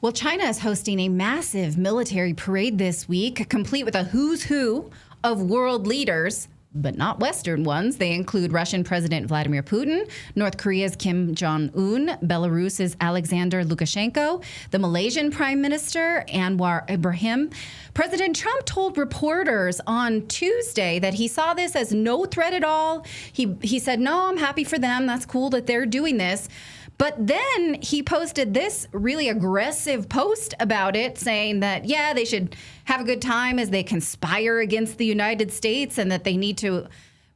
Well, China is hosting a massive military parade this week, complete with a who's who of world leaders, but not Western ones. They include Russian President Vladimir Putin, North Korea's Kim Jong-un, Belarus's Alexander Lukashenko, the Malaysian Prime Minister, Anwar Ibrahim. President Trump told reporters on Tuesday that he saw this as no threat at all. He said, no, I'm happy for them. That's cool that they're doing this. But then he posted this really aggressive post about it, saying that, yeah, they should have a good time as they conspire against the United States and that they need to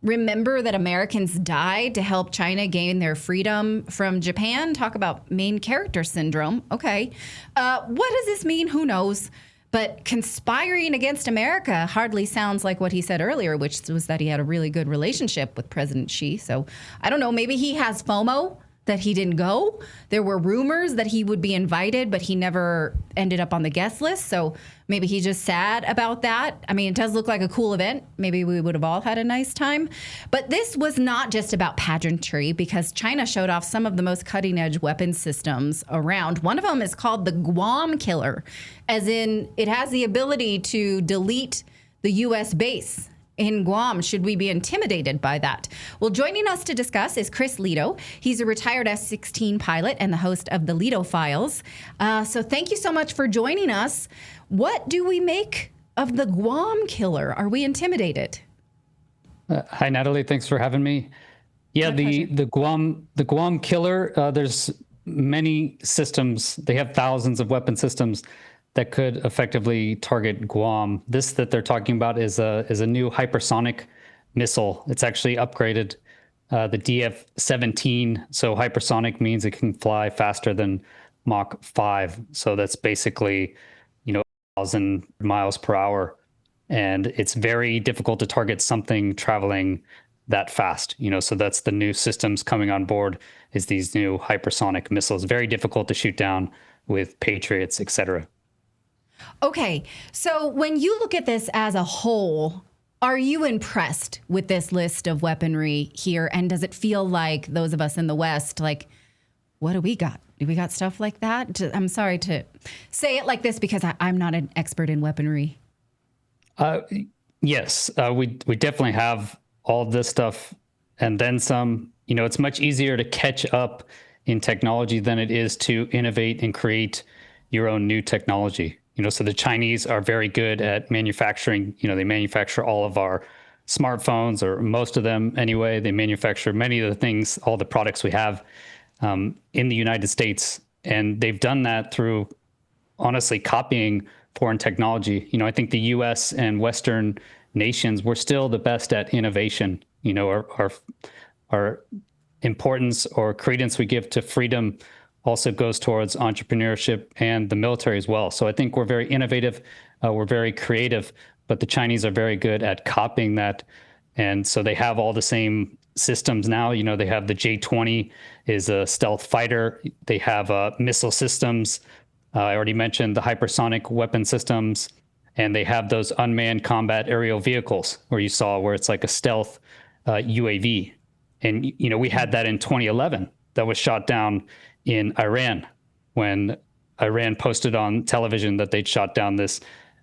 remember that Americans died to help China gain their freedom from Japan. Talk about main character syndrome. Okay. What does this mean? Who knows? But conspiring against America hardly sounds like what he said earlier, which was that he had a really good relationship with President Xi. So I don't know. Maybe he has FOMO that he didn't go. There were rumors that he would be invited, but he never ended up on the guest list. So maybe he's just sad about that. I mean, it does look like a cool event. Maybe we would have all had a nice time. But this was not just about pageantry, because China showed off some of the most cutting edge weapons systems around. One of them is called the Guam Killer, as in it has the ability to delete the U.S. base in Guam. Should we be intimidated by that? Well, joining us to discuss is Chris Lito. He's a retired F-16 pilot and the host of the Lito Files. So thank you so much for joining us. What do we make of the Guam Killer? Are we intimidated? Hi, Natalie. Thanks for having me. Yeah, the Guam Killer, there's many systems. They have thousands of weapon systems that could effectively target Guam. This that they're talking about is a new hypersonic missile. It's actually upgraded the DF-17. So hypersonic means it can fly faster than Mach 5. So that's basically, 1,000 miles per hour. And it's very difficult to target something traveling that fast. So that's the new systems coming on board, is these new hypersonic missiles. Very difficult to shoot down with Patriots, et cetera. Okay, so when you look at this as a whole, are you impressed with this list of weaponry here? And does it feel like those of us in the West, like, what do we got? Do we got stuff like that? I'm sorry to say it like this because I'm not an expert in weaponry. Yes, we definitely have all this stuff and then some. It's much easier to catch up in technology than it is to innovate and create your own new technology. So the Chinese are very good at manufacturing. They manufacture all of our smartphones, or most of them anyway. They manufacture many of the things, all the products we have in the United States. And they've done that through, honestly, copying foreign technology. I think the U.S. and Western nations, we're still the best at innovation. Our importance or credence we give to freedom also goes towards entrepreneurship and the military as well. So I think we're very innovative, we're very creative, but the Chinese are very good at copying that. And so they have all the same systems now. They have the J-20 is a stealth fighter. They have missile systems. I already mentioned the hypersonic weapon systems, and they have those unmanned combat aerial vehicles where it's like a stealth UAV. And, we had that in 2011 that was shot down in Iran, when Iran posted on television that they'd shot down this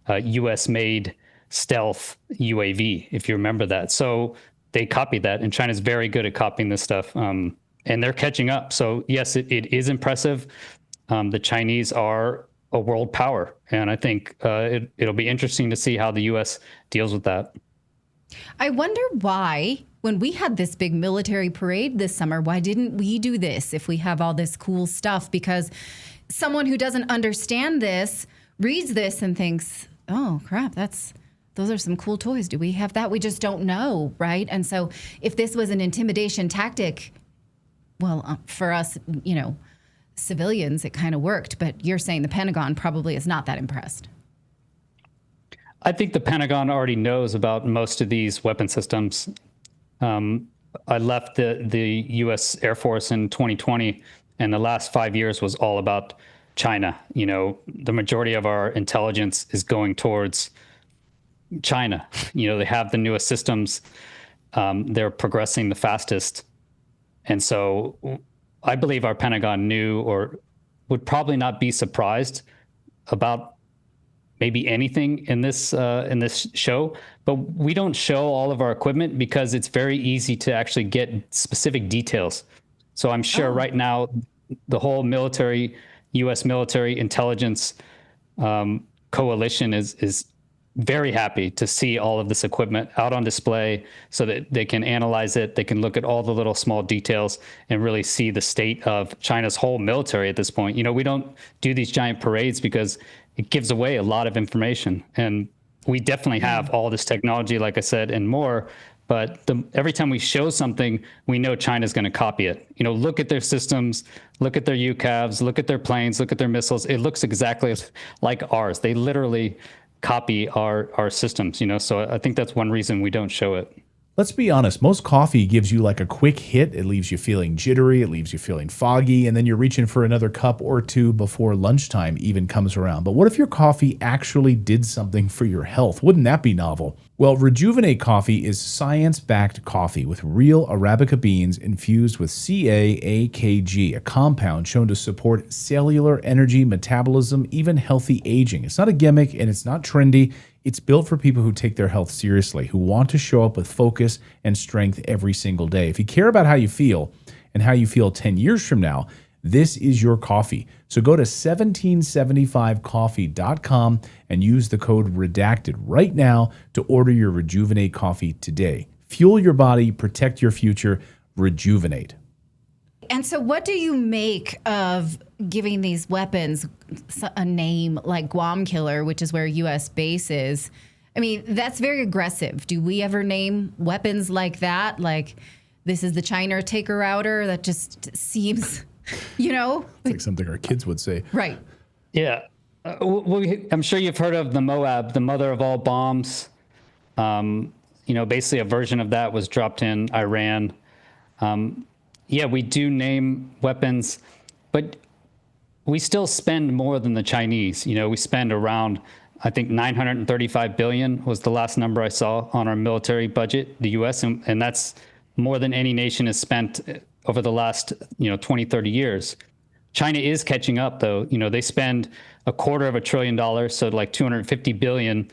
US-made stealth UAV, if you remember that. So they copied that, and China's very good at copying this stuff, and they're catching up. So yes, it is impressive. The Chinese are a world power, and I think it'll be interesting to see how the US deals with that. I wonder why, when we had this big military parade this summer, why didn't we do this if we have all this cool stuff? Because someone who doesn't understand this reads this and thinks, oh, crap, those are some cool toys. Do we have that? We just don't know, right? And so if this was an intimidation tactic, well, for us, civilians, it kind of worked. But you're saying the Pentagon probably is not that impressed. I think the Pentagon already knows about most of these weapon systems. I left the U.S. Air Force in 2020, and the last 5 years was all about China. The majority of our intelligence is going towards China. They have the newest systems. They're progressing the fastest. And so I believe our Pentagon knew, or would probably not be surprised about maybe anything in this show, but we don't show all of our equipment because it's very easy to actually get specific details. So I'm sure right now the whole U.S. military intelligence coalition is very happy to see all of this equipment out on display so that they can analyze it. They can look at all the little small details and really see the state of China's whole military at this point. We don't do these giant parades because it gives away a lot of information. And we definitely have all this technology, like I said, and more. But every time we show something, we know China's going to copy it. Look at their systems, look at their UCAVs, look at their planes, look at their missiles. It looks exactly like ours. They literally copy our systems, so I think that's one reason we don't show it. Let's be honest, most coffee gives you like a quick hit. It leaves you feeling jittery, it leaves you feeling foggy, and then you're reaching for another cup or two before lunchtime even comes around. But what if your coffee actually did something for your health? Wouldn't that be novel? Well, Rejuvenate Coffee is science-backed coffee with real Arabica beans infused with CAAKG, a compound shown to support cellular energy, metabolism, even healthy aging. It's not a gimmick and it's not trendy. It's built for people who take their health seriously, who want to show up with focus and strength every single day. If you care about how you feel and how you feel 10 years from now, this is your coffee. So go to 1775coffee.com and use the code REDACTED right now to order your Rejuvenate coffee today. Fuel your body, protect your future, Rejuvenate. And so what do you make of giving these weapons a name like Guam Killer, which is where U.S. base is? I mean, that's very aggressive. Do we ever name weapons like that? Like, this is the China taker outer? That just seems, It's like something our kids would say. Right. Yeah. I'm sure you've heard of the Moab, the mother of all bombs. Basically a version of that was dropped in Iran. Yeah, we do name weapons, but we still spend more than the Chinese. We spend around, I think, $935 billion was the last number I saw on our military budget, the U.S., and that's more than any nation has spent over the last 20, 30 years. China is catching up, though. They spend $250 billion, so like $250 billion,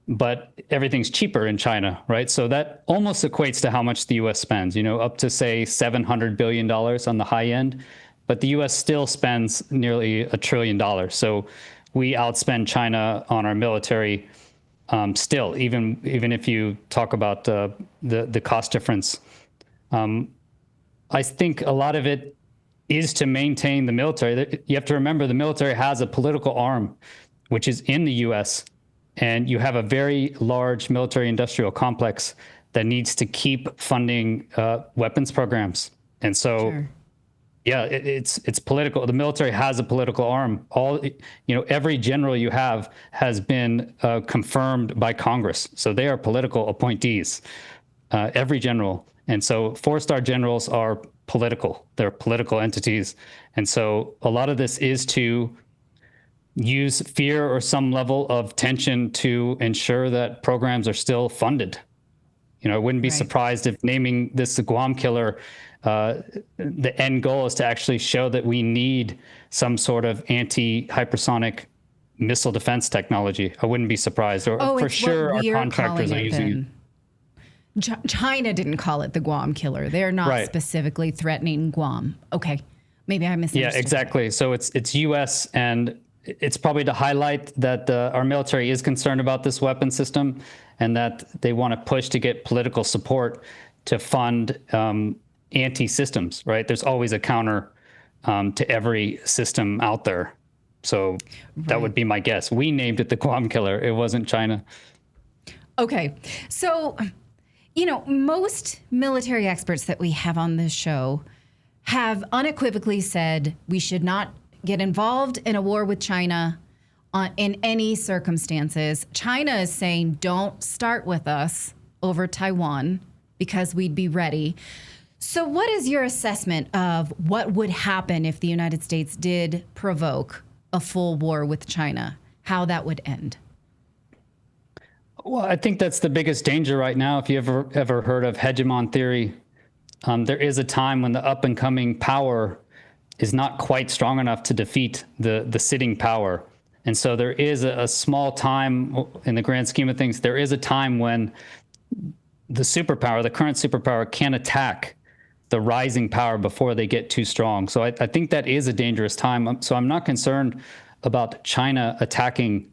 but everything's cheaper in China, right? So that almost equates to how much the U.S. spends, up to, say, $700 billion on the high end. But the U.S. still spends nearly $1 trillion. So we outspend China on our military still, even if you talk about the cost difference. I think a lot of it is to maintain the military. You have to remember the military has a political arm, which is in the U.S., and you have a very large military industrial complex that needs to keep funding weapons programs. And so, sure. Yeah, it's political. The military has a political arm. Every general you have has been confirmed by Congress. So they are political appointees, every general. And so 4-star generals are political. They're political entities. And so a lot of this is to use fear or some level of tension to ensure that programs are still funded. I wouldn't be surprised if naming this the Guam Killer, the end goal is to actually show that we need some sort of anti-hypersonic missile defense technology. I wouldn't be surprised. Or for sure our contractors are using it. China didn't call it the Guam Killer. They're not specifically threatening Guam. Okay. Maybe I misunderstood. Yeah, exactly. So it's U.S. and it's probably to highlight that our military is concerned about this weapon system and that they want to push to get political support to fund anti-systems, right? There's always a counter to every system out there. So that would be my guess. We named it the Guam Killer. It wasn't China. Okay. So, most military experts that we have on this show have unequivocally said we should not get involved in a war with China in any circumstances. China is saying don't start with us over Taiwan because we'd be ready. So what is your assessment of what would happen if the United States did provoke a full war with China? How that would end? Well, I think that's the biggest danger right now. If you ever heard of hegemon theory, there is a time when the up and coming power is not quite strong enough to defeat the sitting power. And so there is a small time in the grand scheme of things. There is a time when the superpower, the current superpower, can attack the rising power before they get too strong. So I think that is a dangerous time. So I'm not concerned about China attacking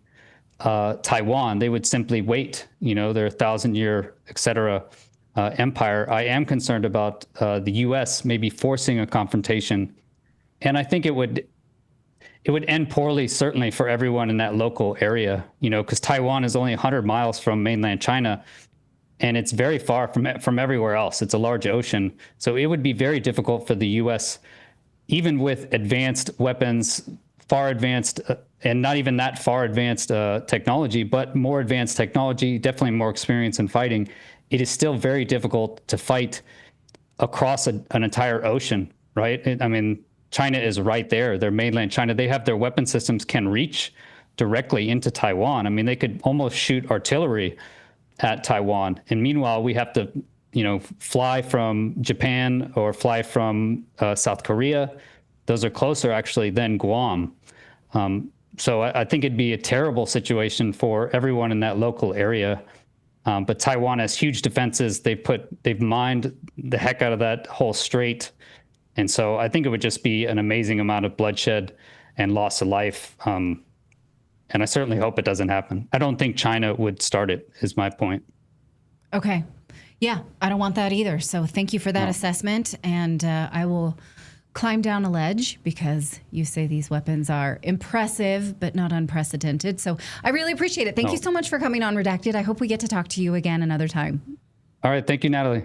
Taiwan. They would simply wait, their 1,000-year, et cetera, empire. I am concerned about the U.S. maybe forcing a confrontation. And I think it would end poorly, certainly for everyone in that local area, because Taiwan is only 100 miles from mainland China, and it's very far from everywhere else. It's a large ocean. So it would be very difficult for the U.S., even with advanced weapons, far advanced, and not even that far advanced technology, but more advanced technology, definitely more experience in fighting. It is still very difficult to fight across an entire ocean, right? I mean, China is right there. They're mainland China. They have their weapon systems can reach directly into Taiwan. I mean, they could almost shoot artillery at Taiwan. And meanwhile, we have to, fly from Japan or fly from South Korea. Those are closer, actually, than Guam. So I think it'd be a terrible situation for everyone in that local area. But Taiwan has huge defenses. They've mined the heck out of that whole strait. And so I think it would just be an amazing amount of bloodshed and loss of life. And I certainly hope it doesn't happen. I don't think China would start it, is my point. Okay. Yeah, I don't want that either. So thank you for that assessment. And I will climb down a ledge because you say these weapons are impressive, but not unprecedented. So I really appreciate it. Thank you so much for coming on Redacted. I hope we get to talk to you again another time. All right. Thank you, Natalie.